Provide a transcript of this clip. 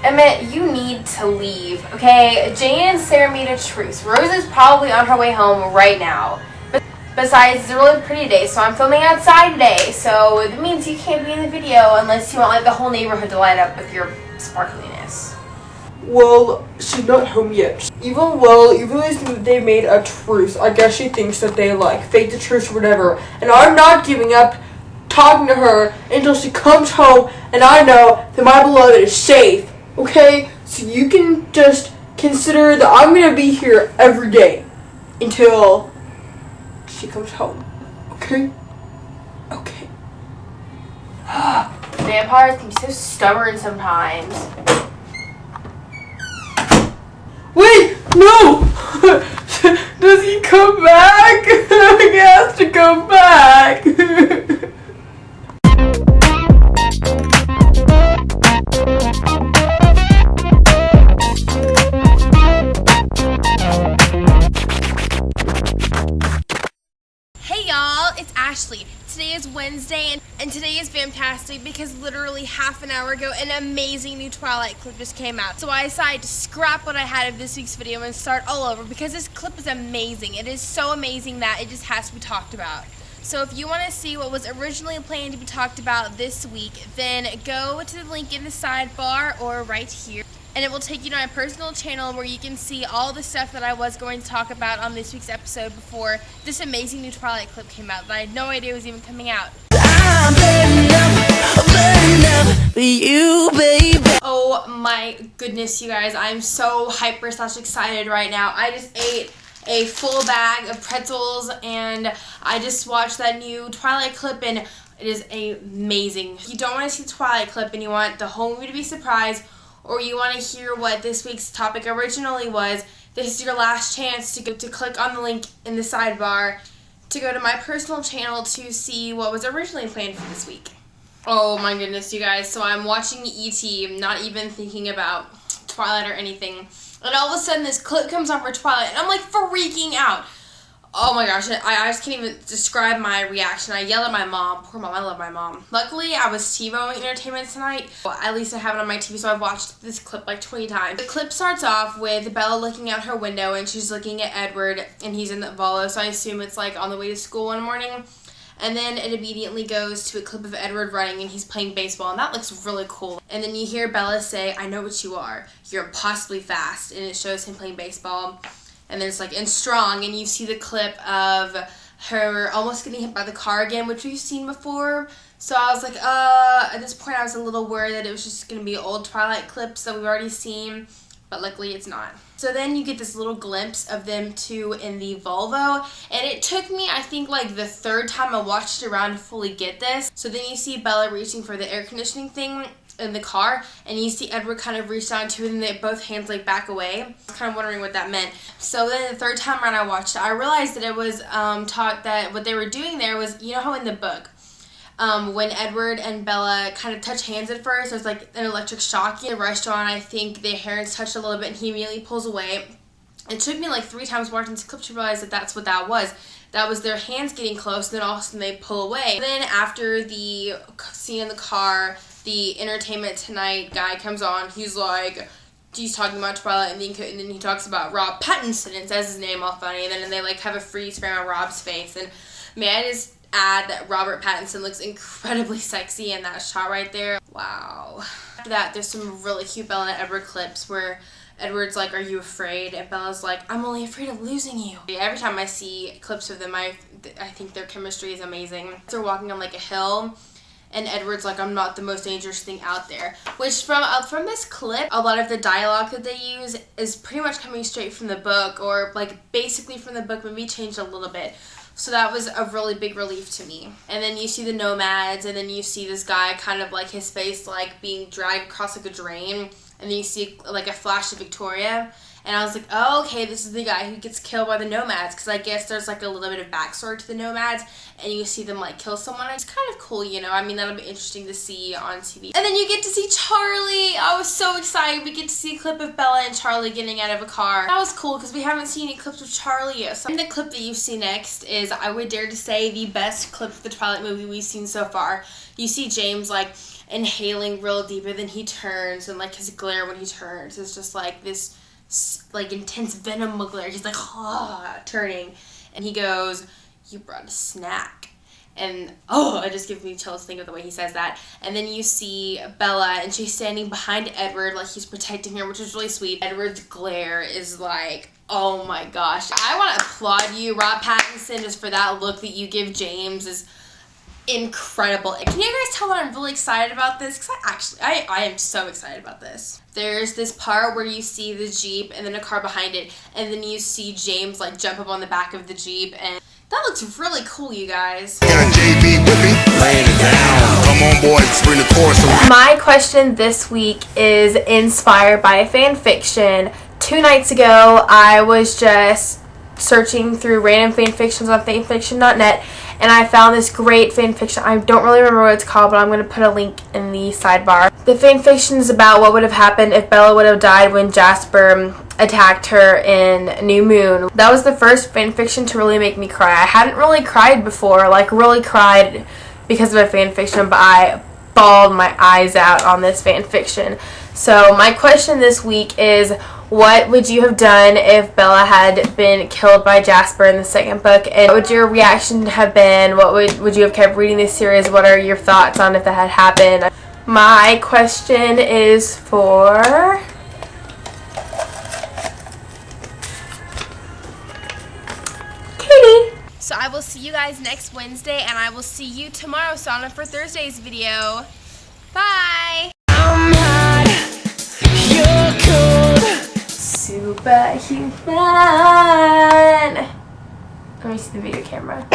Emmett, you need to leave, okay? Jane and Sarah made a truce. Rose is probably on her way home right now. Besides, it's a really pretty day, so I'm filming outside today, so that means you can't be in the video unless you want like the whole neighborhood to light up with your sparkliness. Well, she's not home yet. Even though they made a truce, I guess she thinks that they like faked the truce or whatever. And I'm not giving up talking to her until she comes home and I know that my beloved is safe. Okay? So you can just consider that I'm gonna be here every day until she comes home. Okay? Okay. Vampires can be so stubborn sometimes. Wait! No! Does he come back? He has to come back! Hey y'all, it's Ashley. Today is Wednesday and today is fantastic because literally half an hour ago an amazing new Twilight clip just came out. So I decided to scrap what I had of this week's video and start all over because this clip is amazing. It is so amazing that it just has to be talked about. So if you want to see what was originally planned to be talked about this week, then go to the link in the sidebar or right here. And it will take you to my personal channel where you can see all the stuff that I was going to talk about on this week's episode before this amazing new Twilight clip came out that I had no idea was even coming out. I'm burning up for you, baby. Oh my goodness, you guys. I'm so hyper/excited right now. I just ate a full bag of pretzels and I just watched that new Twilight clip and it is amazing. If you don't want to see the Twilight clip and you want the whole movie to be surprised, or you want to hear what this week's topic originally was, this is your last chance to click on the link in the sidebar to go to my personal channel to see what was originally planned for this week. Oh my goodness, you guys. So I'm watching E.T., not even thinking about Twilight or anything. And all of a sudden this clip comes on for Twilight and I'm like freaking out. Oh my gosh, I just can't even describe my reaction. I yelled at my mom. Poor mom, I love my mom. Luckily, I was TiVoing entertainment tonight. Well, at least I have it on my TV, so I've watched this clip like 20 times. The clip starts off with Bella looking out her window, and she's looking at Edward, and he's in the Volvo, so I assume it's like on the way to school one morning. And then it immediately goes to a clip of Edward running, and he's playing baseball, and that looks really cool. And then you hear Bella say, "I know what you are. You're impossibly fast," and it shows him playing baseball. And there's like, and strong, and you see the clip of her almost getting hit by the car again, which we've seen before. So I was like, at this point I was a little worried that it was just going to be old Twilight clips that we've already seen, but luckily it's not. So then you get this little glimpse of them two in the Volvo, and it took me, I think, like the third time I watched it around to fully get this. So then you see Bella reaching for the air conditioning thing in the car, and you see Edward kind of reach down to it and they both hands like back away. I was kind of wondering what that meant. So then the third time around I watched it, I realized that it was taught that what they were doing there was, you know how in the book when Edward and Bella kind of touch hands at first, there's like an electric shock. In the restaurant, I think their hands touched a little bit and he immediately pulls away. It took me like 3 times watching this clip to realize that that's what that was. That was their hands getting close, and then all of a sudden they pull away. Then after the scene in the car, the Entertainment Tonight guy comes on. He's talking about Twilight, and then he talks about Rob Pattinson and says his name all funny. And then they like have a freeze frame on Rob's face. And may I just add that Robert Pattinson looks incredibly sexy in that shot right there. Wow. After that, there's some really cute Bella and Edward clips where Edward's like, "Are you afraid?" And Bella's like, "I'm only afraid of losing you." Every time I see clips of them, I think their chemistry is amazing. They're walking on like a hill, and Edward's like, "I'm not the most dangerous thing out there." Which from this clip, a lot of the dialogue that they use is pretty much coming straight from the book, or like basically from the book, maybe changed a little bit. So that was a really big relief to me. And then you see the nomads, and then you see this guy kind of like his face like being dragged across like a drain. And then you see like a flash of Victoria. And I was like, oh, okay, this is the guy who gets killed by the nomads. Because I guess there's like a little bit of backstory to the nomads. And you see them like kill someone. It's kind of cool, you know. I mean, that'll be interesting to see on TV. And then you get to see Charlie. I was so excited. We get to see a clip of Bella and Charlie getting out of a car. That was cool because we haven't seen any clips of Charlie yet. So the clip that you see next is, I would dare to say, the best clip of the Twilight movie we've seen so far. You see James like inhaling real deep, and then he turns, and like his glare when he turns is just like this like intense venom glare. He's like turning, and he goes, "You brought a snack." And it just gives me chills to think of the way he says that. And then you see Bella, and she's standing behind Edward like he's protecting her, which is really sweet. Edward's glare is like, oh my gosh. I want to applaud you, Rob Pattinson, just for that look that you give James is incredible. Can you guys tell that I'm really excited about this? Because I am so excited about this. There's this part where you see the Jeep and then a car behind it, and then you see James like jump up on the back of the Jeep, and that looks really cool, you guys. My question this week is inspired by a fan fiction. 2 nights ago, I was just searching through random fan fictions on fanfiction.net, and I found this great fan fiction. I don't really remember what it's called, but I'm going to put a link in the sidebar. The fan fiction is about what would have happened if Bella would have died when Jasper attacked her in New Moon. That was the first fan fiction to really make me cry. I hadn't really cried before, like really cried because of a fan fiction, but I bawled my eyes out on this fan fiction. So my question this week is, what would you have done if Bella had been killed by Jasper in the second book? And what would your reaction have been? What would you have kept reading this series? What are your thoughts on if that had happened? My question is for Katie. So I will see you guys next Wednesday, and I will see you tomorrow. Sign up for Thursday's video. Bye. I'm hot. You're cold. Superhuman. Let me see the video camera.